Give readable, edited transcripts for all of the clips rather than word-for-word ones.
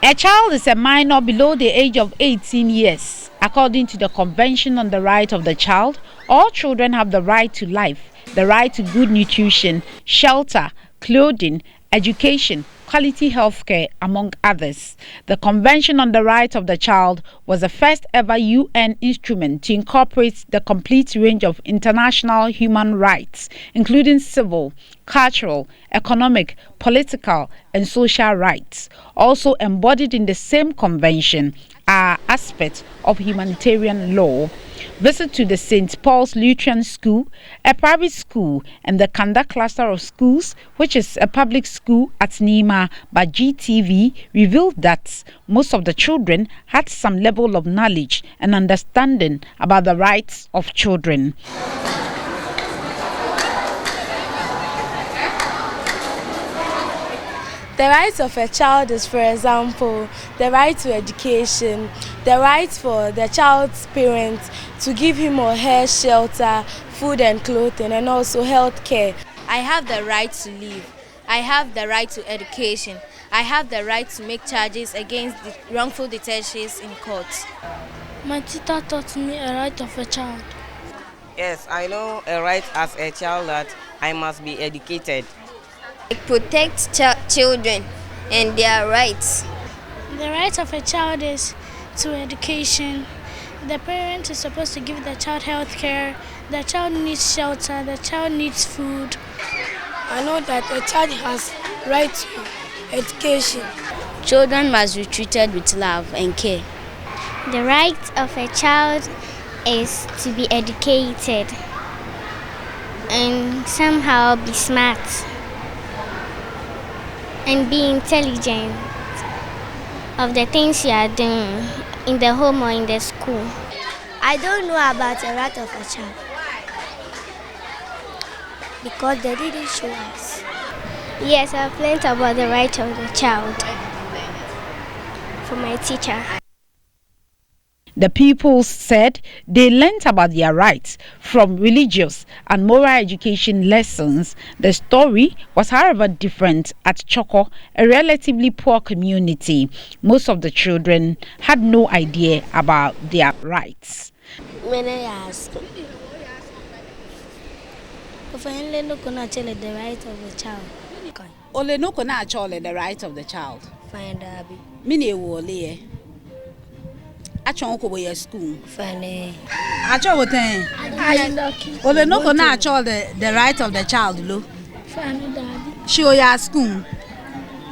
A child is a minor below the age of 18 years. According to the Convention on the Right of the Child, all children have the right to life, the right to good nutrition, shelter, clothing, education, quality healthcare, among others. The Convention on the Right of the Child was the first ever UN instrument to incorporate the complete range of international human rights, including civil, cultural, economic, political, and social rights. Also embodied in the same convention are aspects of humanitarian law. Visit to the St. Paul's Lutheran School, a private school, and the Kanda cluster of schools, which is a public school at Nima by GTV, revealed that most of the children had some level of knowledge and understanding about the rights of children. The rights of a child is, for example, the right to education, the right for the child's parents to give him or her shelter, food and clothing, and also health care. I have the right to live. I have the right to education. I have the right to make charges against the wrongful detentions in court. My teacher taught me a right of a child. Yes, I know a right as a child that I must be educated. It protects children and their rights. The right of a child is to education. The parent is supposed to give the child health care. The child needs shelter. The child needs food. I know that a child has right to education. Children must be treated with love and care. The right of a child is to be educated and somehow be smart and be intelligent of the things you are doing in the home or in the school. I don't know about the right of a child because they didn't show us. Yes, I've learned about the right of the child from my teacher. The pupils said they learnt about their rights from religious and moral education lessons. The story was, however, different at Choko, a relatively poor community. Most of the children had no idea about their rights. When I ask, if I only look on the right of the child. Ole no kona achole the right of the child. Find Abby. Mini wole. Achon ko boy school. Funny. Acho woten. Ole no kona achole the right of the child lo. Funny daddy. She oya school.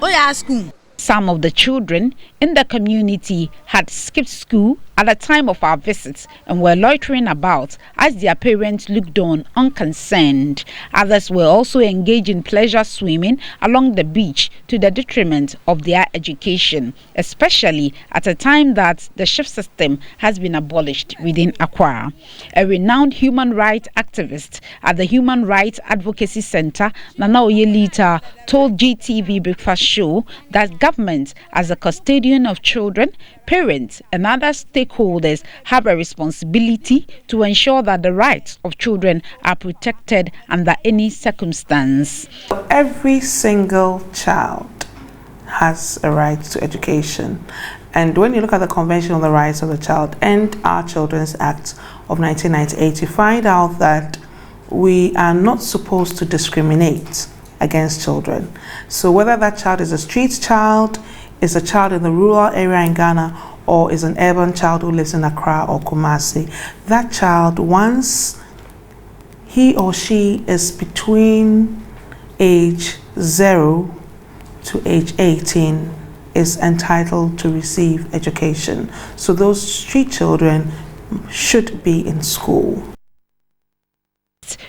Oya school. Some of the children in the community had skipped school at the time of our visits and were loitering about as their parents looked on unconcerned. Others were also engaged in pleasure swimming along the beach to the detriment of their education, especially at a time that the shift system has been abolished within Accra. A renowned human rights activist at the Human Rights Advocacy Center, Lithur, told GTV Breakfast Show that government, as a custodian of children, parents and other stakeholders have a responsibility to ensure that the rights of children are protected under any circumstance. Every single child has a right to education. And when you look at the Convention on the Rights of the Child and our Children's Act of 1998, you find out that we are not supposed to discriminate against children. So whether that child is a street child, is a child in the rural area in Ghana, or is an urban child who lives in Accra or Kumasi, that child, once he or she is between age 0 to age 18, is entitled to receive education. So those street children should be in school.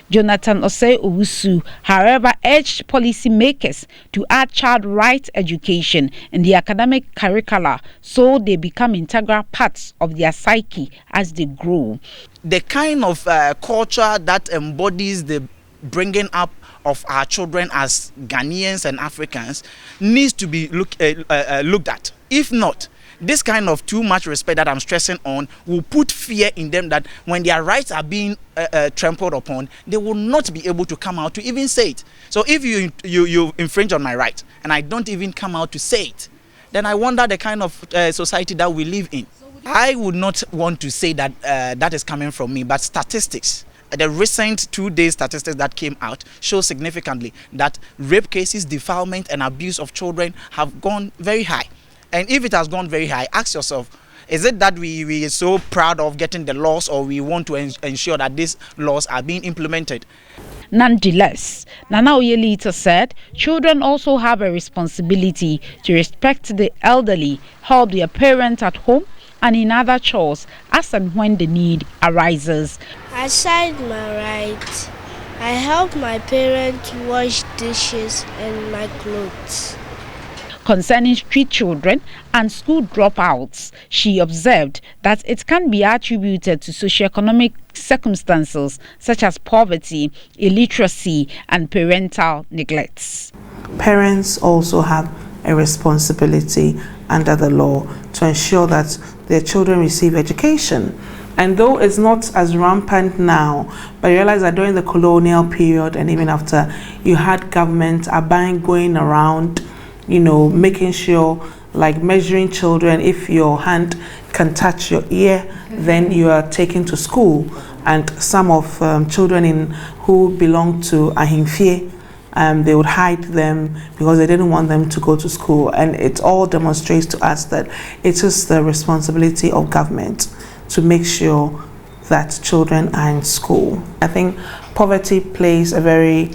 Jonathan Osei Owusu, however, urged policymakers to add child rights education in the academic curricula so they become integral parts of their psyche as they grow. The kind of culture that embodies the bringing up of our children as Ghanaians and Africans needs to be looked at. If not, this kind of too much respect that I'm stressing on will put fear in them that when their rights are being trampled upon, they will not be able to come out to even say it. So if you infringe on my right and I don't even come out to say it, then I wonder the kind of society that we live in. I would not want to say that that is coming from me, but statistics, the recent 2-day statistics that came out show significantly that rape cases, defilement and abuse of children have gone very high. And if it has gone very high, ask yourself, is it that we are so proud of getting the laws, or we want to ensure that these laws are being implemented? Nonetheless, Nana Lithur said children also have a responsibility to respect the elderly, help their parents at home and in other chores as and when the need arises. Aside my rights, I help my parents wash dishes and my clothes. Concerning street children and school dropouts, she observed that it can be attributed to socioeconomic circumstances such as poverty, illiteracy, and parental neglects. Parents also have a responsibility under the law to ensure that their children receive education. And though it's not as rampant now, but I realize that during the colonial period and even after, you had government going around, you know, making sure, like measuring children, if your hand can touch your ear, then you are taken to school. And some of children who belong to Ahimfie, they would hide them because they didn't want them to go to school. And it all demonstrates to us that it is the responsibility of government to make sure that children are in school. I think poverty plays a very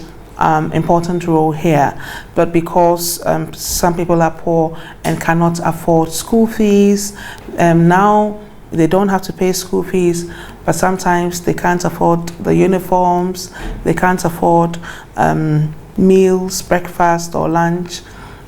important role here, but because some people are poor and cannot afford school fees, now they don't have to pay school fees, but sometimes they can't afford the uniforms, they can't afford meals, breakfast or lunch,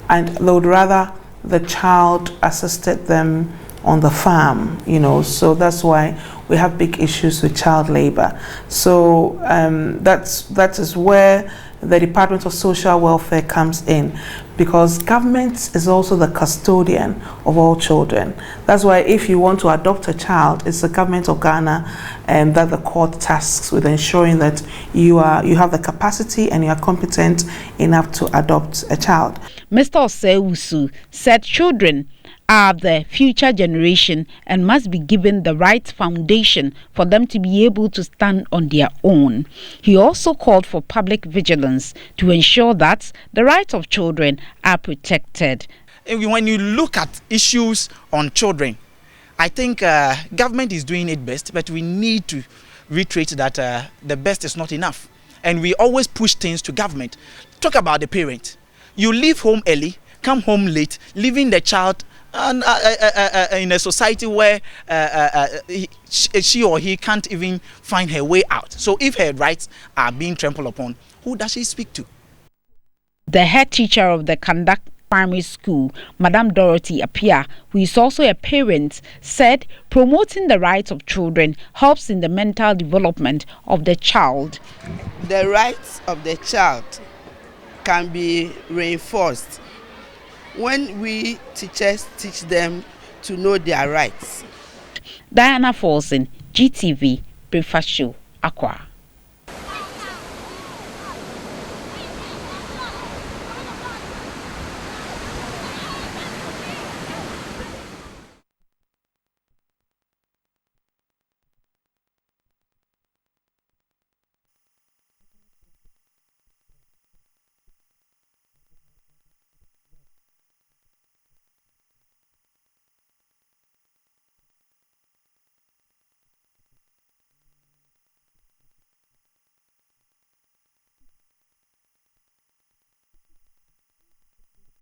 and they would rather the child assisted them on the farm, you know. So that's why we have big issues with child labor. So that is where the Department of Social Welfare comes in, because government is also the custodian of all children. That's why if you want to adopt a child, it's the government of Ghana that the court tasks with ensuring that you have the capacity and you are competent enough to adopt a child. Mr. Osei said children are the future generation and must be given the right foundation for them to be able to stand on their own. He also called for public vigilance to ensure that the rights of children are protected. When you look at issues on children, I think government is doing its best, but we need to reiterate that the best is not enough. And we always push things to government. Talk about the parent. You leave home early, come home late, leaving the child and in a society where she or he can't even find her way out. So if her rights are being trampled upon, who does she speak to? The head teacher of the Kandak Primary School, Madam Dorothy Apia, who is also a parent, said promoting the rights of children helps in the mental development of the child. The rights of the child can be reinforced when we teachers teach them to know their rights. Diana Folson, GTV, Breakfast Show, Accra.